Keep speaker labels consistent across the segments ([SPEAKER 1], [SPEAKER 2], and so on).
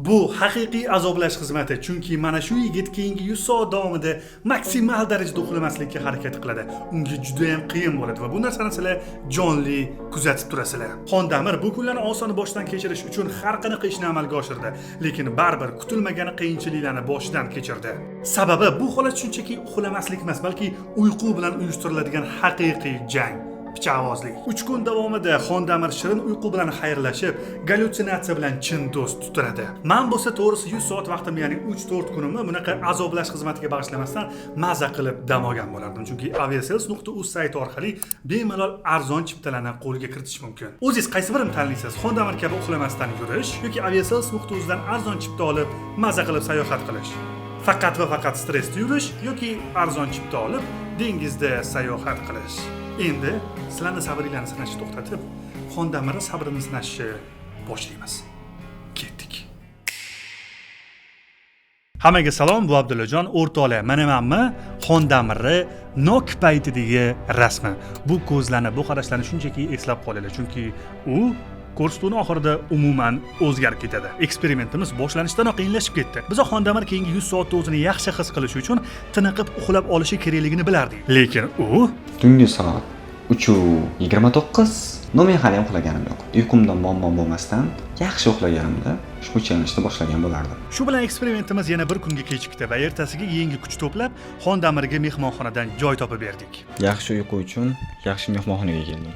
[SPEAKER 1] Bu haqiqiy azoblash xizmati, chunki mana shu yigit keyingi 100 soat davomida maksimal darajada uxlamaslikka harakat qiladi. Unga juda ham qiyin bo'ladi va bu narsani sizlar jonli kuzatib turasizlar. Xondamir bu kunlarni oson boshdan kechirish uchun har qanaqa ishni amalga oshirdi, lekin baribir kutilmagan qiyinchiliklarni boshidan kechirdi. Sababi bu holat shunchaki uxlamaslik emas, balki uyqu bilan uyushtiriladigan haqiqiy jang. Pichoqvozlik. 3 kun davomida Xondamir shirin uyqu bilan xayrlashib, gallyutsinatsiya bilan chin do'st tutiladi. Men bo'lsa to'g'risi 100 soat vaqtim, ya'ni 3-4 kunimni bunaqa azoblash xizmatiga bag'ishlamasdan maza qilib dam olgan bo'lardim. Chunki aviasales.uz sayti orqali bemalol arzon chiptalarni qo'lga kiritish mumkin. O'zingiz qaysi birini tanlaysiz? Xondamir kabi uxlamasdan yurish yoki aviasales.uz dan arzon chipta olib maza qilib sayohat qilish? Faqat va faqat stressda yurish yoki arzon chipta olib dengizda sayohat qilish? Endi sizlarni sabringlarni sinashni to'xtatib, Xondamirni sabrini sinashni boshlaymiz. Ketdik. Hammaga salom, bu Abdullajon o'rtoqlar. Mana menmi Xondamirni nok paytidagi rasmi. Bu ko'zlarni, bu qarashlarni shunchaki eslab qolinglar, chunki u ko'rsatuvning oxirida umuman o'zgarib ketadi. Eksperimentimiz boshlanishdanoq qiyinlashib ketdi. Biz Xondamir keyingi 100 soatda o'zini yaxshi his qilish uchun tiniqib uxlab olishi kerakligini bilardik. Lekin u
[SPEAKER 2] tungi soat 3:29 men hali ham uxlaganim yo'q. Uyqumdan muammo bo'lmasdan yaxshi uxlaganimda ushbu challenjni boshlagan bo'lardim.
[SPEAKER 1] Shu bilan eksperimentimiz yana bir kunga kechikdi va ertasiga yangi kuch to'plab Xondamirga mehmonxonadan joy topib berdik.
[SPEAKER 2] Yaxshi uyqu uchun yaxshi mehmonxonaga keldim.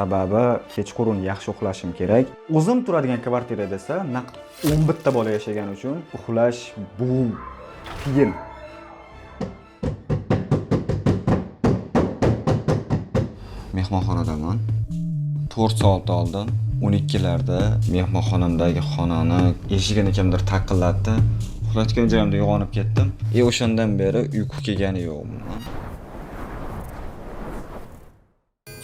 [SPEAKER 2] Sababi kechqurun yaxshi uxlashim kerak. O'zim turadigan kvartirada esa naqd 11 ta bola yashagani uchun uxlash bu qiyin. Mehmonxonadaman. 4 soat oldin 12larda mehmonxonamdagi xonani eshigini kimdir taqillatdi. Uxlatgan joyimda uyg'onib ketdim. O'shandan beri uyqu kelgani yo'qman.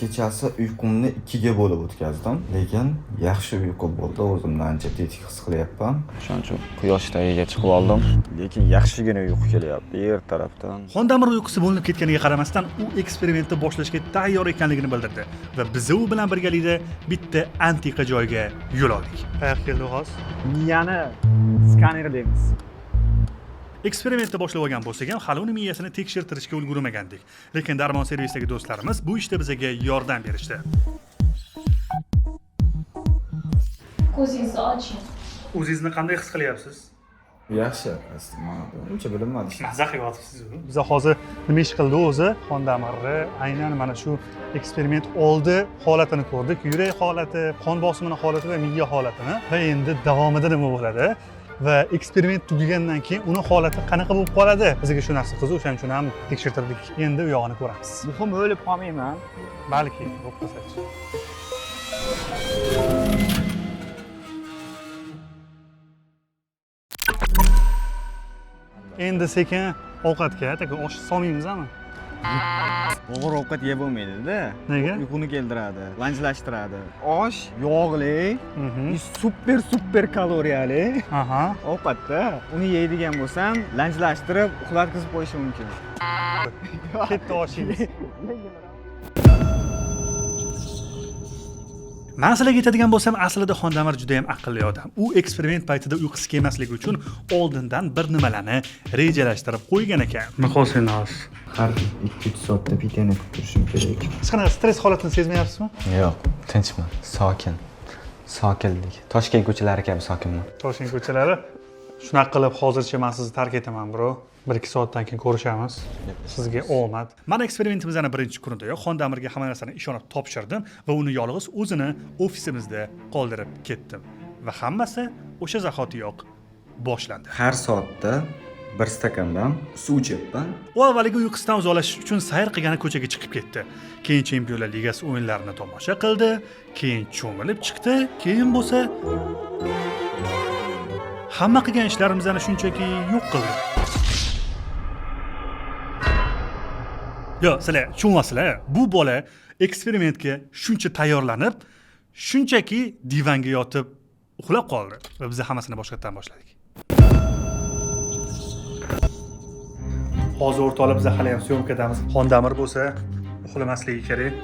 [SPEAKER 2] Kechasi uyqumni 2 ga bo'lib o'tkazdim, lekin yaxshi uyqu bo'ldi. O'zimni ancha tetik his qilyapman. Shuning uchun quyosh tagiga chiqib oldim, lekin yaxshigina uyqu kelyapti yer tarafdan.
[SPEAKER 1] Xondamir uyqusi bo'linib ketganiga qaramasdan u eksperimentni boshlashga tayyor ekanligini bildirdi va biz u bilan birgalikda bitta antiqa joyga yo'l oldik. Qayerga keldik hozir?
[SPEAKER 2] Miyani skaner deymiz.
[SPEAKER 1] Eksperimentni boshlab olgan bo'lsak ham, hali uni miyasini tekshirtirishga ulgurmagandik. Lekin Darmon servisdagi do'stlarimiz bu ishda bizga yordam berishdi.
[SPEAKER 3] Ko'zingizni oching.
[SPEAKER 1] O'zingizni qanday his qilyapsiz?
[SPEAKER 2] Yaxshi, mana uncha bilinmadi.
[SPEAKER 1] Maza qilyapsiz. Biz hozir nima ish qildi o'zi? Xondamirni aynan mana shu eksperiment oldi holatini ko'rdik. Yurak holati, qon bosimini holati va miya holatini va endi davomida nima bo'ladi? Va eksperiment tugagandan keyin uni holati qanaqa bo'lib qoladi? Bizga shu narsa qiziq, o'shaning uchun ham tekshirtirdik. Endi u yog'ini ko'ramiz.
[SPEAKER 2] Muhim o'lib qolmayman.
[SPEAKER 1] Balki, bo'lib qolsa-chi. Endi sekin ovqatga, taka osh solmaymizmi?
[SPEAKER 2] Og'ir ovqat yeb bo'lmaydi-da.
[SPEAKER 1] Nega?
[SPEAKER 2] Uyquni keltiradi, lanjlashtiradi. Osh yog'li, super kaloriyali.
[SPEAKER 1] Aha.
[SPEAKER 2] Ovqatda uni yeydigan bo'lsam, lanjlashtirib, uxlatqizib qo'yishi mumkin.
[SPEAKER 1] Ketdi oshingiz. Men sizlarga aytadigan bo'lsam, aslida Xondamir juda ham aqlli odam. U eksperiment paytida uyqusi kelmasligi uchun oldindan bir nimalarni rejalashtirib qo'ygan ekan. Mixosinaz.
[SPEAKER 2] Har 2-3 soatda pitani qilib turishim kerak.
[SPEAKER 1] Hech qanaqa stress holatini sezmayapsizmi?
[SPEAKER 2] Yo'q, tinchman, sokin. Sokinlik. Toshkent ko'chalari kabi sokinman.
[SPEAKER 1] Toshkent ko'chalari. Shunaqa qilib hozircha men sizni tark etaman, bro. 1-2 soatdan keyin ko'rishamiz. Sizga omad. Mana eksperimentimizning birinchi kunidayoq Xondamirga hamma narsani ishonib topshirdim va uni yolg'iz o'zini ofisimizda qoldirib ketdim. Va hammasi o'sha zahotiyoq boshlandi.
[SPEAKER 2] Har soatda 1 stakandan suv ichaman.
[SPEAKER 1] U avvaliga uyqusidan uzoqlashish uchun sayr qilgani ko'chaga chiqib ketdi. Keyin Chempionlar Ligasi o'yinlarini tomosha qildi, keyin cho'milib chiqdi, keyin bo'lsa hamma qilgan ishlarimizni shunchaki yo'q qildi. Yo, sizlar tushunasizlar. Bu bola eksperimentga shuncha tayyorlanib, shunchaki divanga yotib uxlab qoldi va biz hammasini boshqatdan boshladik. Hozir o'rtoqlar biz hali ham syomkadamiz. Xondamir bo'lsa uxlamasligi kerak.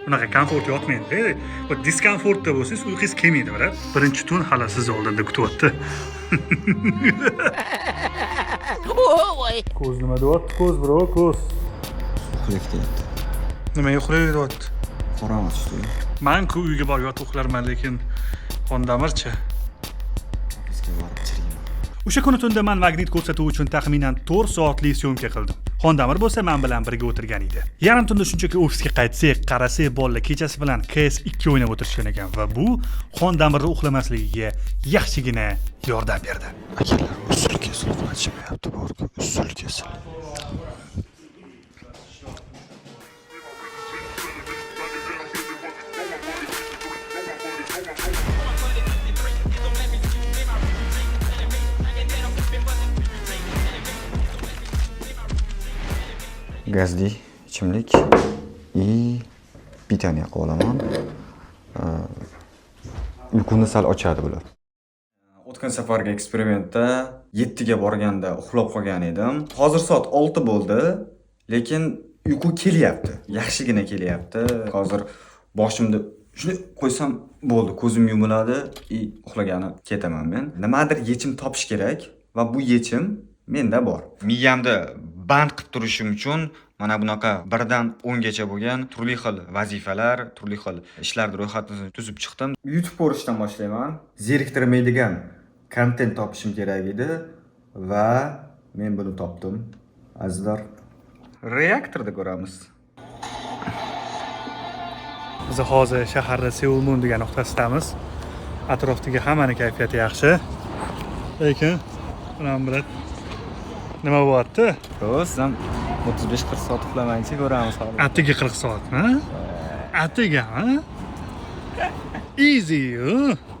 [SPEAKER 1] bunaqa komfort yotmaydi. Bu diskomfortda bo'lsangiz uyqungiz kelmaydi, biroq. Birinchi tun hali siz oldinda kutyapti. Ko'z nima deyapti? Ko'z, bro, ko'z.
[SPEAKER 2] Uxlab ketyapti.
[SPEAKER 1] Nima uxlayapti?
[SPEAKER 2] Qorong'i tushdi.
[SPEAKER 1] Men-ku uyga borib yotib uxlarman, lekin Xondamirchi.
[SPEAKER 2] Ofisga borib chiriyman.
[SPEAKER 1] O'sha kuni tunda men magnit ko'rsatuvi uchun taxminan 4 soatlik syomka qildim. Xondamir bo'lsa men bilan birga o'tirgan edi. Yarim tunda shunchaki ofisga qaytsak, qarasak, bolalar kechasi bilan CS2 o'ynab o'tirishgan ekan va bu Xondamirning uxlamasligiga yaxshigina yordam berdi.
[SPEAKER 2] Akalar usul kesil uxlatishmayapti, borku usul kesil. Gazli ichimlik и pitaniya qilib olaman. Uyquni sal ochadi bular. O'tgan safargi eksperimentda 7 ga borganda uxlab qolgan edim. Hozir soat 6 bo'ldi, lekin uyqu kelyapti. Yaxshigina kelyapti. Hozir boshimda shuni qo'ysam bo'ldi, ko'zim yumiladi, uxlagani ketaman men. Nimadir yechim topish kerak va bu yechim menda bor. Miyamda band qilib turishim uchun mana bunaqa 1 dan 10 gacha bo'lgan turli xil vazifalar, turli xil ishlarni ro'yxatini tuzib chiqdim. YouTube ko'rishdan boshlayman. Zeriktirmaydigan kontent topishim kerak edi va men buni topdim. Azizlar, reaktorda ko'ramiz.
[SPEAKER 1] Biz hozir shaharda Seul Moon degan nuqtasidamiz. Atrofdagi hammaning kayfiyati yaxshi. Lekin bilan bilan nima bo'lyapti?
[SPEAKER 2] O'zim 35-40 soat uxlamaychi ko'ramiz hozir.
[SPEAKER 1] Atiga 40 soatmi? Atiga, ha? Easy.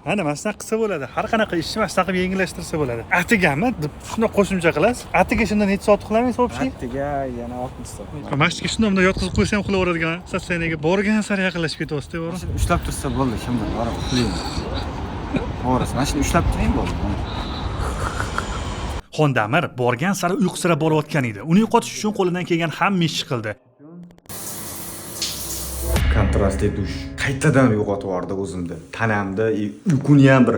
[SPEAKER 1] Mana mana qilsa bo'ladi. Har qanaqa ishni mana qilib yengillashtirsa bo'ladi. Atigami deb shuni qo'shimcha qilasiz. Atiga shunda necha soat uxlamaysiz o'pshi?
[SPEAKER 2] Atiga yana 60 soat.
[SPEAKER 1] Mashqga shunda bunday yotqizib qo'ysa ham uxlayveradigan. Sotsiyanaga borgan sari yaqinlashib ketyapsiz, to'g'ri?
[SPEAKER 2] Shuni ushlab tursa bo'ldi, kim bilan borib uxlayman. To'g'ri, mana shuni ushlab turing bo'ldi.
[SPEAKER 1] Xondamir borgan sari uyqusirab borayotgan edi. Uni yo'qotish uchun qo'lidan kelgan hamma ishni qildi.
[SPEAKER 2] Kontrastli dush. Qaytadan uyg'otib yubordi o'zimda. Tanamda uyquni ham bir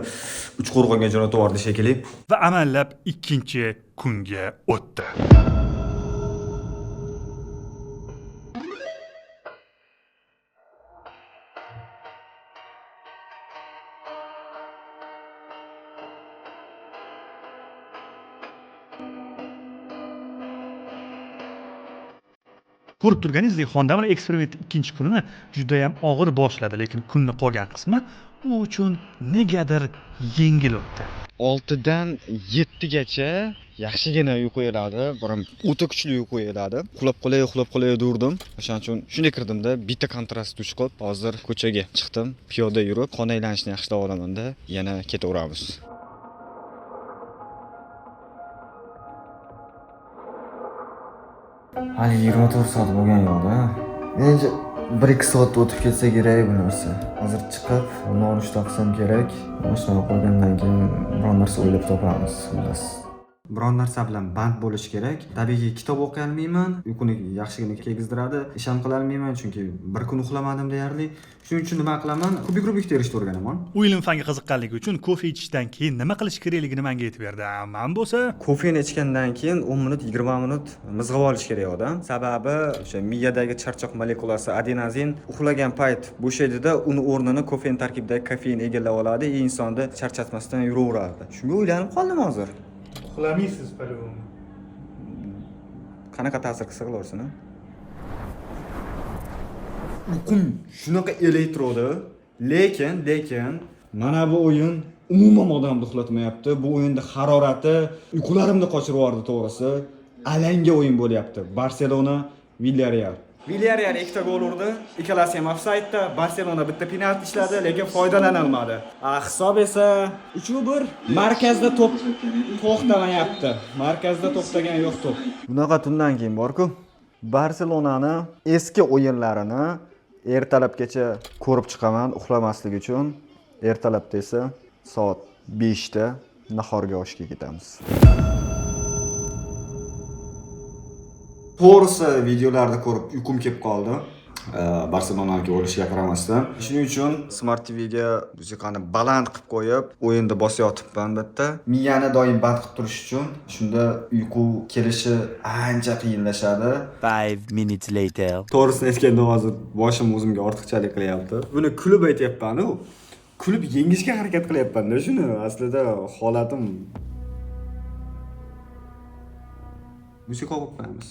[SPEAKER 2] uch qo'rg'onga jo'natib yubordi shekilli.
[SPEAKER 1] Va amallab ikkinchi kunga o'tdi. Ko'rib turganingizdek, Xondamir eksperiment ikkinchi kunini juda ham og'ir boshladi, lekin kunni qolgan qismi u uchun negadir yengil o'tdi.
[SPEAKER 2] 6 dan 7 gacha yaxshigina uyqu eladi, birim o'ta kuchli uyqu eladi. Uxlab qolay durdim. O'shaning uchun shunday kirdimda, bitta kontrast dush qilib, hozir ko'chaga chiqdim. Piyoda yurib, qon aylanishni yaxshilab olaman-da, yana ketaveramiz. Hali 24 soat bo'lgan yo'q-da. Menimcha 1-2 soat o'tib ketsa kerak bu narsa. Hozir chiqib, nonushta qilsam kerak. Nonushta qilgandan keyin biron narsa o'ylab topamiz, xullas. Biron narsa bilan band bo'lish kerak. Tabiiy kitob o'qiy olmayman, uyquni yaxshigina tegizdiradi. Ish ham qila olmayman chunki bir kun uxlamadim deyarli. Shuning uchun nima qilaman? Kubik terishni o'rganaman.
[SPEAKER 1] Uilim fanga qiziqqanligi uchun kofe ichishdan keyin nima qilish kerakligini menga aytib berdi. Men bo'lsa,
[SPEAKER 2] kofeni ichgandan keyin 10 minut, 20 minut mizg'ib olish kerak odam. Sababi o'sha miyadagi charchoq molekulasi adenozin uxlagan payt bo'shaydida, uni o'rnini kofein tarkibidagi kofein egallab oladi, insonni charchatmasdan yuraveradi. Shunga o'ylanib qoldim hozir.
[SPEAKER 1] uxlamaysiz palum.
[SPEAKER 2] Qanaqa ta'sir qilsa qilaversin. Uyqum shunaqa elektroda, lekin mana bu o'yin umuman odamni uxlatmayapti. Bu o'yinda harorati uyqularimni qochirib yubordi to'g'risi. Alanga o'yin bo'lyapti. Barselona, Villarreal. Villarreal 2 ta gol urdi. Ikkalasi ham ofsaydda. Barselona bitta penalti ishladi, lekin foydalana olmadi. Hisob esa 3-1. Markazda to'p to'xtamayapti. Markazda to'xtagan yo'q to'p. Bunaqa tundan keyin bor-ku, Barselonani eski o'yinlarini ertalabgacha ko'rib chiqaman uxlamaslik uchun. Ertalabda esa soat 5 da nahorga oshga ketamiz. To'g'risi videolarni ko'rib uyqum kelib qoldi. Barselonaniki bo'lishiga qaramasdan. Shuning uchun Smart TVga musiqani baland qilib qo'yib, o'yinda bosayotibman bitta. Miyani doim band qilib turish uchun, shunda uyqu kelishi ancha qiyinlashadi.
[SPEAKER 4] 5 minutes later.
[SPEAKER 2] To'g'risini aytganda hozir boshim o'zimga ortiqchalik qilyapti. Buni kulib aytyapman-ku. Kulib yengishga harakat qilyapman-da shuni. Aslida holatim musiqa o'qib qo'yamiz.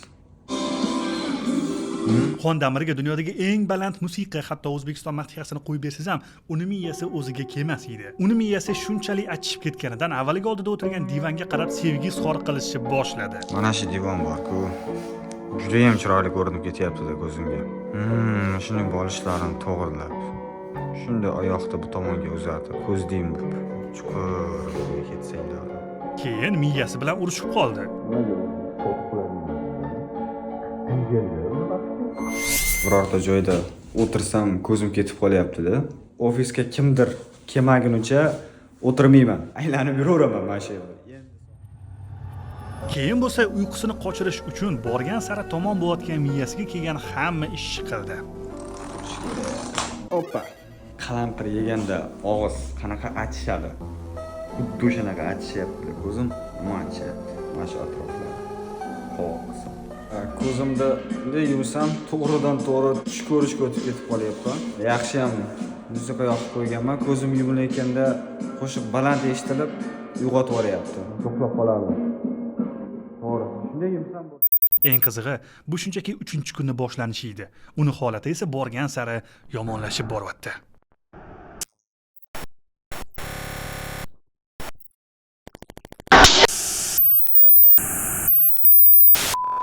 [SPEAKER 1] Xondamirga dunyodagi eng baland musiqa, hatto O'zbekiston madhiyasini qo'yib bersangiz ham, uni miyasi o'ziga kelmas edi. Uni miyasi shunchalik achishib ketganidan avvaliga oldida o'tirgan divanga qarab sevgi izhor qilishni boshladi.
[SPEAKER 2] Mana shu divon bor-ku. Juda ham chiroyli ko'rinib ketyapti-da ko'zimga. Shuning bolishlarini to'g'rilab. Shunda oyoqni bu tomonga uzatib, ko'zdim bo'lib, chuqur ketsanglar.
[SPEAKER 1] Keyin miyasi bilan urushib qoldi.
[SPEAKER 2] Birorta joyda o'tirsam ko'zim ketib qolyapti-da. Ofisga kimdir kelmaguncha o'tirmayman. Aylanib yuraveraman mana shu yerda.
[SPEAKER 1] Keyin bo'lsa uyqusini qochirish uchun borgan sari tomon bo'layotgan miyasiga kelgan hamma ishni qildi.
[SPEAKER 2] Oppa. Qalampir yeganda og'iz qanaqa achishadi? Xuddi o'shanaqa achishyapti ko'zim. Machyapti. Mana shu atroflar. Qo'rqsa. Ko'zimda bunday yumsam to'g'ridan to'g'ri tush ko'rishga o'tib ketib qolyapman. Yaxshi ham musiqa yoqib qo'yganman. Ko'zim yumilayotganda qo'shiq baland eshitilib uyg'otib yuboryapti. To'xtab qoladi. To'g'ri. Shunday yumsam
[SPEAKER 1] Eng qizig'i, bu shunchaki 3-kunning boshlanishi edi. Uni holati esa borgan sari yomonlashib boryapti.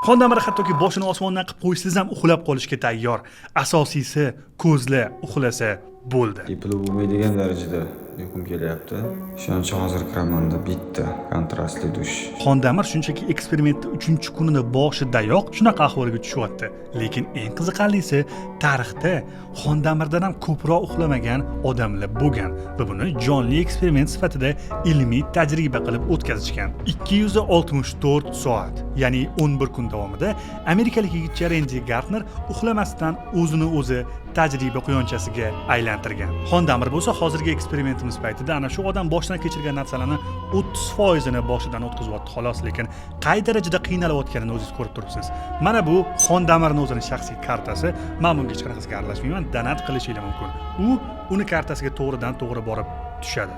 [SPEAKER 1] Xondamir hattoki boshini osmondan qilib qo'ysangiz ham uxlab qolishga tayyor. Asosiysi ko'zla uxlasa bo'ldi.
[SPEAKER 2] Eplib bo'lmaydigan darajada uyqum kelyapti. Shuncha hozir kiramanda bitta kontrastli dush.
[SPEAKER 1] Xondamir shunchaki eksperimentning 3-kunini boshidayoq shunaqa ahvolga tushyapti. Lekin eng qiziqarlisi, tarixda Xondamirdan ham ko'proq uxlamagan odamlar bo'lgan va buni jonli eksperiment sifatida ilmiy tajriba qilib o'tkazishgan. 264 soat, ya'ni 11 kun davomida amerikalik yigitcha Randy Gardner uxlamasdan o'zini o'zi tajriba quyonchasiga aylantirgan. Xondamir bo'lsa hozirgi eksperimentimiz paytida ana shu odam boshdan kechirgan narsalarni 30%ni boshidan o'tkazyapti xolos, lekin qay darajada qiynalayotganini o'zingiz ko'rib turibsiz. Mana bu Xondamirning o'zining shaxsiy kartasi. Men bunga hech qanaqasiga aralashmayman, donat qilishingiz mumkin. U uni kartasiga to'g'ridan to'g'ri borib tushadi.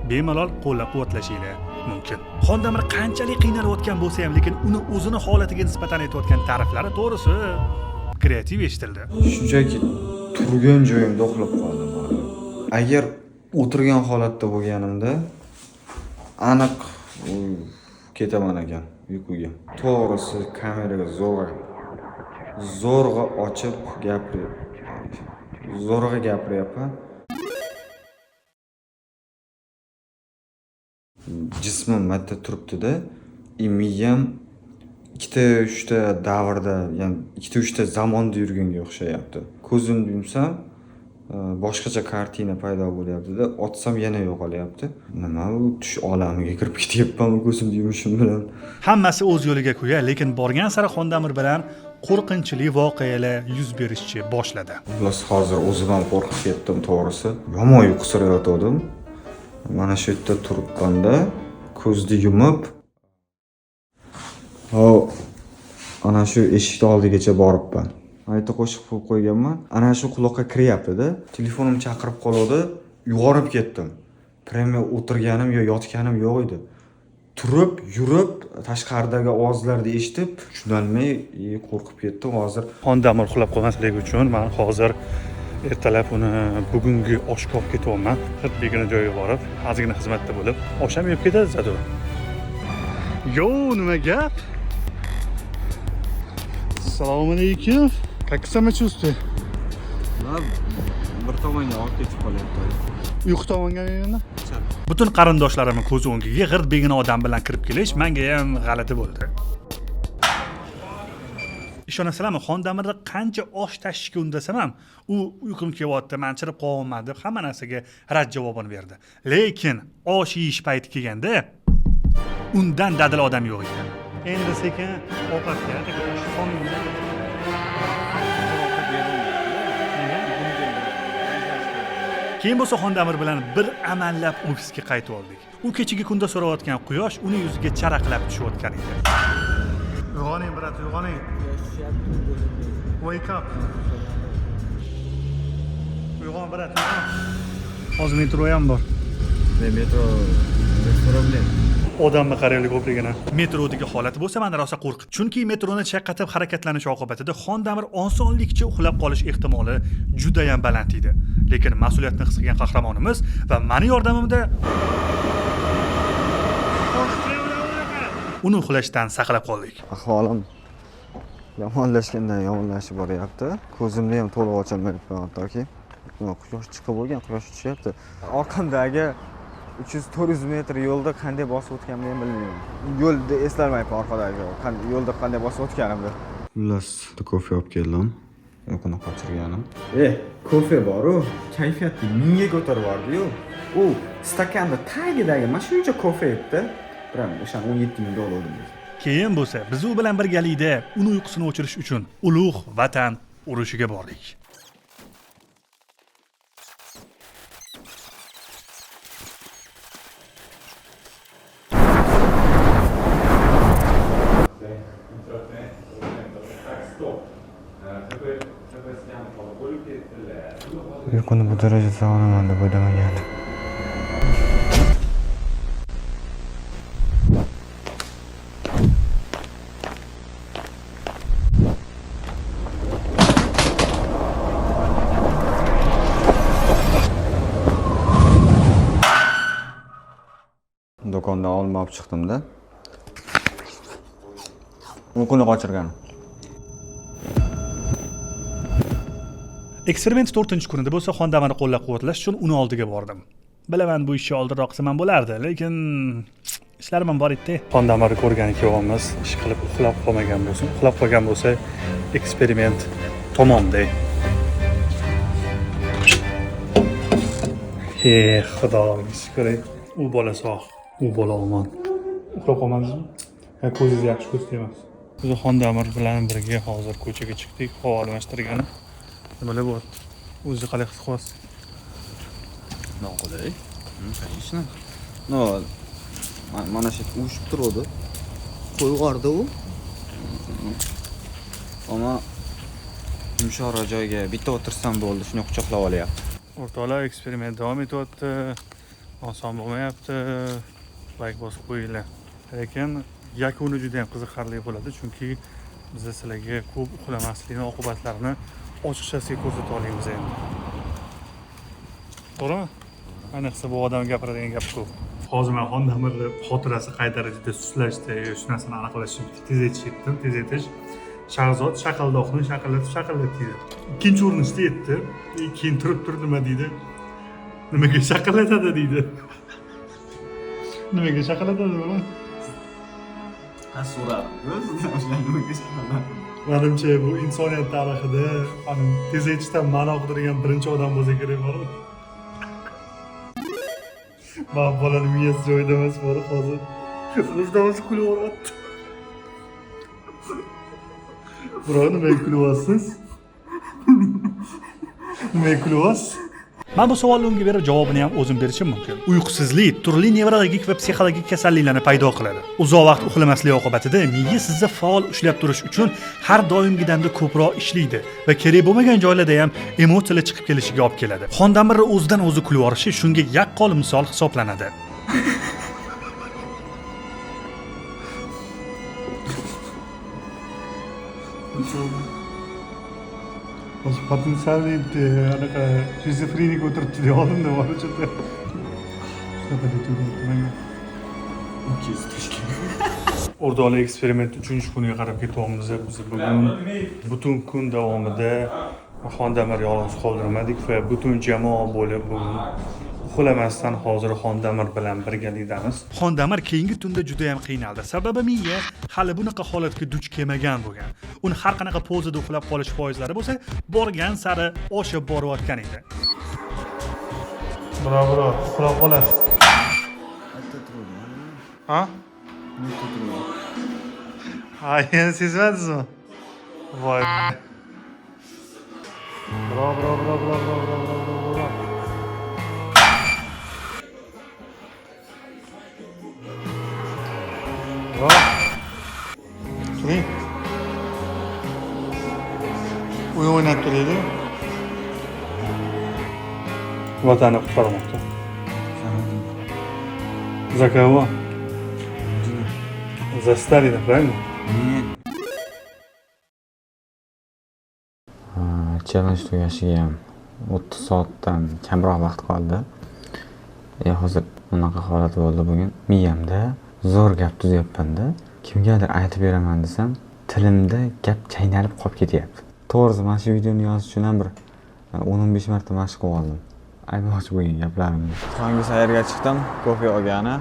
[SPEAKER 1] Bemalol qo'llab-quvvatlashingiz mumkin. Xondamir qanchalik qiynalayotgan bo'lsa ham, lekin uni o'zini holatiga nisbatan aytayotgan ta'riflari to'g'risi kreativ eshitildi.
[SPEAKER 2] Shunchaki turgan joyimda uxlab qoldim. Agar o'tirgan holatda bo'lganimda aniq ketaman ekan uyquga. To'g'risi kameraga zo'rg'a ochib gapiryapman. Jismim marta turibdi-da, miyam 2-3 davrda, ya'ni 2-3 zamonda yurganga o'xshayapti. Ko'zimni yumsam boshqacha kartina paydo bo'lyapti-da, otsam yana yo'qolyapti. Nima bu tush olamiga kirib ketyapman ko'zimni yumishim bilan.
[SPEAKER 1] Hammasi o'z yo'liga qo'ya, lekin borgan sari Xondamir bilan qo'rqinchli voqealar yuz berishni boshladi.
[SPEAKER 2] Xullas hozir o'zimdan qo'rqib ketdim to'g'risi. Yomon uyqu surayotgandim. Mana shu yerda turibmanda, ko'zni yumib ana shu eshik oldigacha boribman. Ayta qo'shiq qo'yib qo'yganman. Ana shu quloqqa kiryapti-da. Telefonim chaqirib qoldi, uyg'onib ketdim. Prema o'tirganim yo yotganim yo'q edi. Turib, yurib, tashqaridagi ovozlarni eshitib, tushunolmay qo'rqib ketdim. Hozir
[SPEAKER 1] Xondamir uxlab qolmasligi uchun men hozir ertalab uni bugungi oshga olib ketyapman. Xuddigina joyiga borib, ozgina xizmatda bo'lib, osham yeb ketadi zado. Yo, nima gap? Assalomu alaykum. Как самочувствие?
[SPEAKER 2] bir tomonga olib ketib qolyapti.
[SPEAKER 1] Uyqu tomonga yana. Butun qarindoshlarimning ko'z o'ngiga g'irt begona odam bilan kirib kelish menga ham g'alati bo'ldi. Ishonasizlarmi, Xondamirni qancha osh tashishga undasam ham, u uyqum kelyapti, men chirib qolmayman deb hamma narsaga rad javobini berdi. Lekin osh yeyish payti kelganda undan dadil odam yo'q ekan. Endi sekin ovqatga Keyin bo'lsa Xondamir bilan bir amallab ofisga qaytib oldik. U kechagi kunda so'rayotgan quyosh uni yuziga charaqlab tushayotgan edi. Uyg'oning, brat, uyg'oning. Wake up. Uyg'on, brat, uyg'on. Hozir metro ham bor.
[SPEAKER 2] Metro problem.
[SPEAKER 1] Odamni qaraylik ko'prigini. Metrodagi holat bo'lsa meni rosa qo'rqit. Chunki metroni chaqqatib harakatlanish oqibatida Xondamir osonlikcha uxlab qolish ehtimoli juda ham baland edi. Lekin mas'uliyatni his qilgan qahramonimiz va meni yordamimda uni uxlashdan saqlab qoldik.
[SPEAKER 2] Ahvolim yomonlashgandan yomonlashib boryapti. Ko'zimni ham to'liq ocholmayapman hattoki. Quyosh chiqib bo'lgan, quyosh tushyapti. Orqamdagi 300-400 metr yo'lda qanday bosib o'tganimni ham bilmayman. Yo'lda eslolmayapman orqadagi yo'lda qanday bosib o'tganimni. Xullas, kofe olib keldim. Uyquni qochirganim. Kofe bor-ku, kayfiyatni mingga ko'tarib yubordi-yu. U stakanni tagidagi mana shuncha kofe edi. Biram o'shan 17 ming dollar oldim.
[SPEAKER 1] Keyin bo'lsa biz u bilan birgalikda uni uyqusini o'chirish uchun ulug' vatan urushiga bordik.
[SPEAKER 2] Uyquni bu darajada sog'inaman deb o'ylamagandim. Do'kondan olma olib chiqdim-da. Uyquni qochirganim.
[SPEAKER 1] Eksperiment 4-kunida bo'lsa Xondamirni qo'llab-quvvatlash uchun uni oldiga bordim. Bilaman bu ishni oldinroq qilsam bo'lardi, lekin ishlarim ham bor edi. Xondamirni ko'rgan ikkovimiz ish qilib uxlab qolmagan bo'lsin. Uxlab qolgan bo'lsa eksperiment tamomda. Xudoga shukr. U bola sog', u bola omon. Uxlab qolmadingizmi? Ko'zingiz yaxshi ko'rsatmas. Biz Xondamir bilan birga hozir ko'chaga chiqdik, havo almashtirgani. Nima bo'lyapti? O'zi qalay his qilyapsiz?
[SPEAKER 2] Noqulay. Конечно. No, mana shu ushib turadi. Qo'yvordi u. Ammo yumshoqroq joyga bitta o'tirsam bo'ldi, shuni quchoqlab olyapti.
[SPEAKER 1] O'rtoqlar, eksperiment davom etyapti. Oson bo'lmayapti. Like bosib qo'yinglar. Lekin yakuni juda ham qiziqarli bo'ladi, chunki biz sizlarga ko'p uxlamaslikning oqibatlarini ochiqchasiga ko'rsata olamiz endi. To'g'rimi? Ayniqsa bu odam gapiradigan gap ko'p. Hozir men Xondamirni xotirasi qay darajada suslashdi, shu narsani aniqlash uchun tezaytish. Shahzod shaqaldoqni shaqillatdi. Ikkinchi urinishda yetdi. Keyin turib nima deydi? Nimaga shaqillatadi deydi. Nimaga shaqillatadi buni? Menimcha bu insoniyat tarixida tezaytishdan ma'no qidirgan birinchi odam bo'lsa kerak bormi? Men bolani miyasi joyida emas bor hozir. O'zdan-o'z kulib o'ryapti. Bro, nimaga kulyapsiz? Nimaga kulyapsiz? Men bu savolga unga berib javobini ham o'zim berishim mumkin. Uyqusizlik turli nevrologik va psixologik kasalliklarni paydo qiladi. Uzoq vaqt uxlamaslik oqibatida miya sizni faol ushlab turish uchun har doimgidanda ko'proq ishlaydi va kerak bo'lmagan joylarda ham emotsiyalar chiqib kelishiga olib keladi. Xondamirni o'zidan o'zi kulib yuborishi shunga yaqqol misol hisoblanadi. Hozir potensialli anaqa shizofrenik o'tiribdi deb oldimda borachada. O'rtoqlar, eksperiment 3-kuniga qarab ketyapmiz. Biz bugun butun kun davomida Xondamir yolg'iz qoldirmadik va butun jamoa bo'lib bugun uxlamasdan hozir Xondamir bilan birgalikdamiz. Xondamir keyingi tunda juda ham qiynaldi. Sababi miya hali bunaqa holatga duch kelmagan bo'lgan. Uni har qanaqa pozada uxlab qolish foizlari bo'lsa, borgan sari oshib borayotgan edi. Bravo, uxlab qolasiz. Ha? Ha, endi sezmadingizmi? Voy. Bravo. Turing. O'yin o'ynab turaydi. Vatanni qutqarmoqda. За кого? За Сталина, правильно?
[SPEAKER 2] Challenge tugashiga ham 30 soatdan kamroq vaqt qoldi. Hozir unaqa holat bo'ldi bugun. Miyamda zo'r gap tuzyapman-da. Kimgadir aytib beraman desam, tilimda gap chaynalib qolib ketyapti. To'g'risi, mana shu videoni yozish uchun ham bir 10-15 marta mashq qilib oldim. Aytmoqchi bo'lgan gaplarimni. Tonggi sayrga chiqdim, kofe olgani.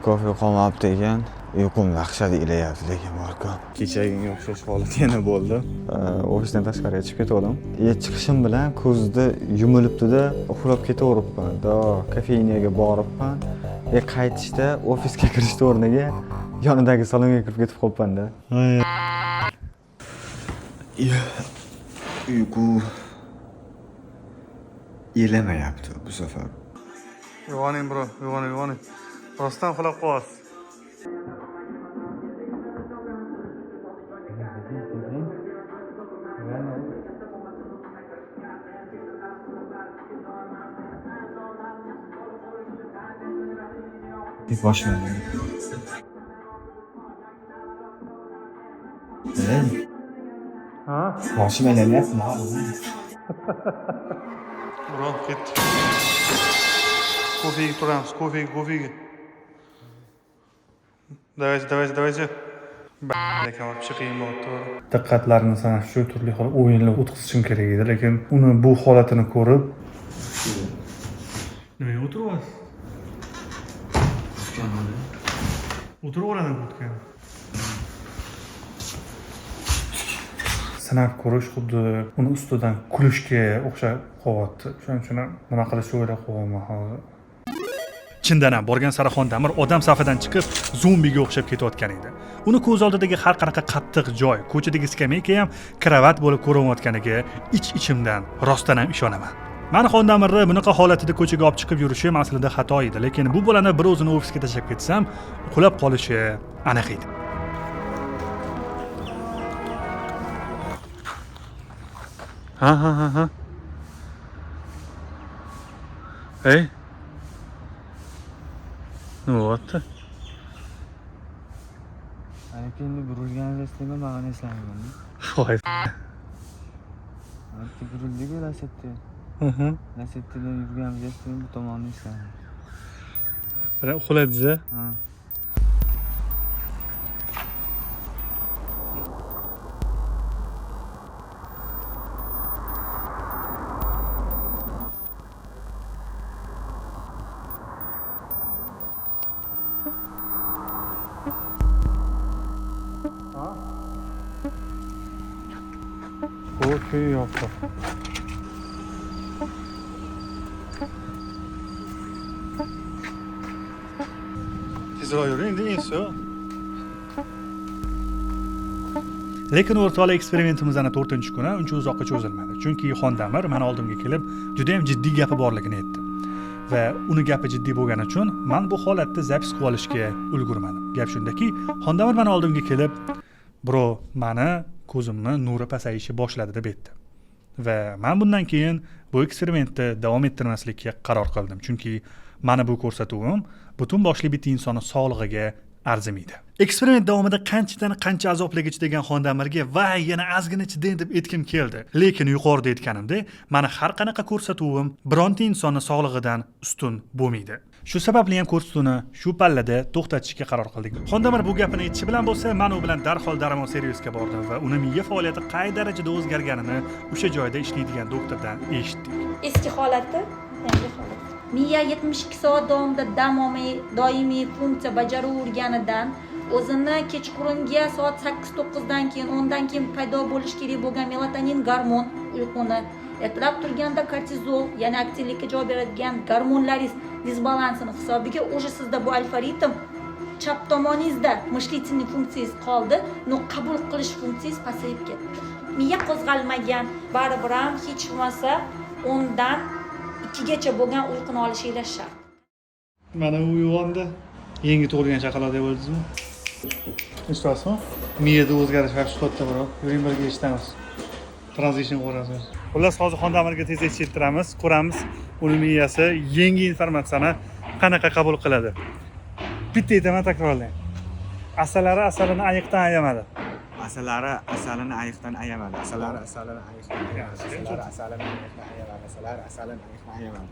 [SPEAKER 2] Kofe qolmabdi ekan. Uyqum dahshat ilayapti, lekin borku. Kechagiga o'xshash holat yana bo'ldi. Ofisdan tashqariga chiqib ketdim. Chiqishim bilan ko'zda yumilibdi-da, uxlab ketaveribman. Kafeyniyaga boribman. Qaytishda ofisga kirishni o'rniga yonidagi salonga kirib ketib qolibman-da. Uyqu yelamayapti bu safar.
[SPEAKER 1] Uyg'oning bro, uyg'oning. Rostdan uxlab qolyapsiz.
[SPEAKER 2] Boshlanadi.
[SPEAKER 1] Ha?
[SPEAKER 2] Boshim aylanyapti.
[SPEAKER 1] Bro, ketdik. Kofega turamiz, kofega. Давайте. Lekin chiqing bo'ldi. Diqqatlarini sana shu turli xil o'yinlar o'tkazishim kerak edi, lekin uni bu holatini ko'rib nimaga o'tiryapsiz? O'tiraveradi o'tgan. Sinab ko'rish xuddi uni ustidan kulishga o'xshab qolyapti. Shuning uchun nima qilishni o'ylab qo'yaman hozir. Chindan ham borgan sari Xondamir odam safidan chiqib zombiga o'xshab ketayotgan edi. Uni ko'z oldidagi har qanaqa qattiq joy, ko'chadagi skameyka ham kravat bo'lib ko'rinayotganiga ich-ichimdan rostdan ham ishonaman. Mani Xondamirni bunaqa holatida ko'chaga olib chiqib yurishim aslida xato edi, lekin bu bolani bir o'zini ofisga tashlab ketsam, uxlab qolishi aniq edi. Ha. Ey. Nima bo'pti?
[SPEAKER 2] Endi burilganini eslayman, ma'ni eslayman.
[SPEAKER 1] Voy.
[SPEAKER 2] Burildiku Lasetda. Lasetda yurganimiz eslayman, bu tomonni eslayman.
[SPEAKER 1] Mana uxladingiz-a?
[SPEAKER 2] Ha.
[SPEAKER 1] Ko'y yo'qdi. Tezroq yuring, deysiz. Lekin o'rtoqlar, eksperimentimiz ana 4-kuni uncha uzoqqa cho'zilmadi. Chunki Xondamir meni oldimga kelib, juda ham jiddiy gapi borligini aytdi. Va uni gapi jiddiy bo'lgani uchun men bu holatda zapis qilib olishga ulgurmadim. Gap shundaki, Xondamir meni oldimga kelib, "Bro, meni ko'zimni nuri pasayishi boshladi" deb aytdi. Va men bundan keyin bu eksperimentni davom ettirmaslikka qaror qildim. Chunki mana bu ko'rsatuvim butun boshli bitta insonning sog'lig'iga arzimaydi. Eksperiment davomida qancha azoblarga chidagan Xondamirga va yana ozgina chiding deb aytkim keldi. Lekin yuqorida aytganimdek, mana har qanaqa ko'rsatuvim bironta insonning sog'lig'idan ustun bo'lmaydi. Shu sababli ham ko'rsatuvni shu pallada to'xtatishga qaror qildik. Xondamir bu gapini aytishi bilan bo'lsa, men u bilan darhol Darmon servisga bordim va uni miya faoliyati qay darajada o'zgarganini o'sha joyda ishlaydigan doktordan eshitdik.
[SPEAKER 5] Eski holati, yangi holat. Miya 72 soat davomida doimiy funksiya bajaraverganidan o'zini kechqurungi soat 8-9 dan keyin 10 dan keyin paydo bo'lish kerak bo'lgan melatonin gormon uyquni ertalab turganda kortizol, ya'ni aktivlikka javob beradigan gormonlaringiz disbalansini hisobiga o'sha sizda bu alfa-ritm chap tomoningizda мыслительный funksiyangiz qoldi, qabul qilish funksiyangiz pasayib ketdi. Miya qo'zg'almagan, baribir ham hech bo'lmasa 10 dan 2 gacha bo'lgan uyquni olishingiz shart.
[SPEAKER 1] Mana u uyg'ondi. Yangi tug'ilgan chaqaloqdek bo'ldingizmi? eshityapsizmi? Miyada o'zgarish xavfi katta biroq. Yuring birga eshitamiz. Transition ko'rasiz. Xullas, hozir Xondamirga tez eshittiramiz, ko'ramiz uni miyasi yangi informatsiyani qanaqa qabul qiladi. Bitta aytaman, takrorlang. Asalari asalini ayiqdan ayamadi.
[SPEAKER 2] Asalari asalini ayiqdan ayamadi. Asalari asalini ayiqdan ayamadi. Asalari asalini ayiqdan ayamadi. Asalari asalini ayiqdan ayamadi.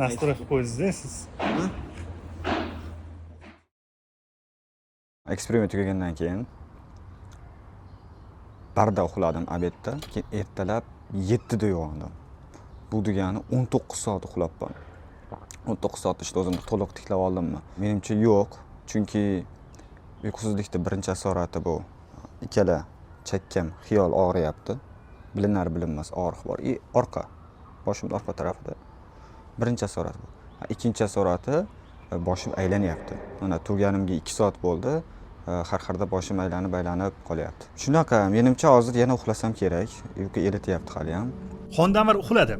[SPEAKER 1] Nastroy qilib qo'ydingiz siz.
[SPEAKER 2] Eksperiment tugagandan keyin barda uxladim obedda, keyin ertalab 7 da uyg'ondim. Bu degani 19 soat uxlabman. 19 soat ichida o'zimni to'liq tiklab oldimmi? Menimcha yo'q, chunki uyqusizlikda birinchi asorati bu. Ikkala chakkam xiyol og'riyapti. Bilinar bilinmas og'riq bor. Orqa, boshimning orqa tarafida. Birinchi asorat bu. Ikkinchi asorati boshim aylanyapti. Mana turganimga 2 soat bo'ldi. Har xilda boshim aylanib qolyapti. Shunaqa, menimcha hozir yana uxlasam kerak. Uyqu erityapti hali ham.
[SPEAKER 1] Xondamir uxladi.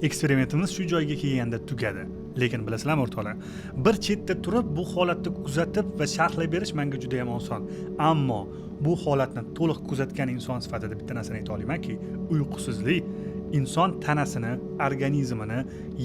[SPEAKER 1] Eksperimentimiz shu joyga kelganda tugadi. Lekin bilasizlarmi o'rtoqlar, bir chetda turib bu holatni kuzatib va sharhlab berish menga juda ham oson. Ammo bu holatni to'liq kuzatgan inson sifatida bitta narsani ayta olamanki, uyqusizlik inson tanasini, organizmini,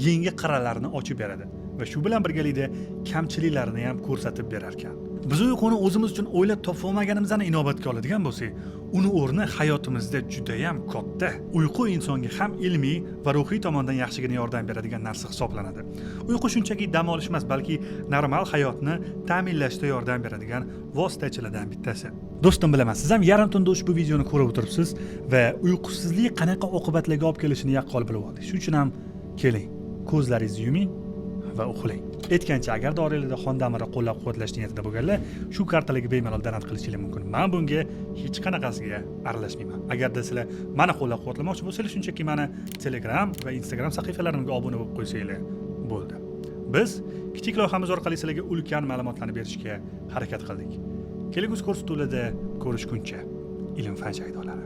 [SPEAKER 1] yangi qirralarini ochib beradi va shu bilan birgalikda kamchiliklarini ham ko'rsatib berar ekan. Biz uyquni o'zimiz uchun o'ylab topib olmaganimizni inobatga oladigan bo'lsak, uni o'rni hayotimizda juda ham katta. Uyqu insonga ham ilmiy va ruhiy tomondan yaxshigina yordam beradigan narsa hisoblanadi. Uyqu shunchaki dam olish emas, balki normal hayotni ta'minlashda yordam beradigan vositachilardan bittasi. Do'stim, bilaman, siz ham yarim tunda ushbu videoni ko'rib o'tiribsiz va uyqusizlik qanaqa oqibatlarga olib kelishini yaqqol bilib oldik. Shuning uchun ham keling, ko'zlaringizni yuming va uxlang. Aytgancha, agar dorilada Xondamirni qo'llab-quvvatlash niyatida bo'lganlar, shu kartalarga bemalol donat qilishingiz mumkin. Men bunga hech qanaqasiga aralashmayman. Agarda sizlar meni qo'llab-quvvatlamoqchi bo'lsangiz, shunchaki meni Telegram va Instagram sahifalarimga obuna bo'lib qo'ysanglar bo'ldi. Biz kichik loyihamiz orqali sizlarga ulkan ma'lumotlarni berishga harakat qildik. Kelgusi ko'rsatuvlarda ko'rishguncha, ilm-fan shaydolari.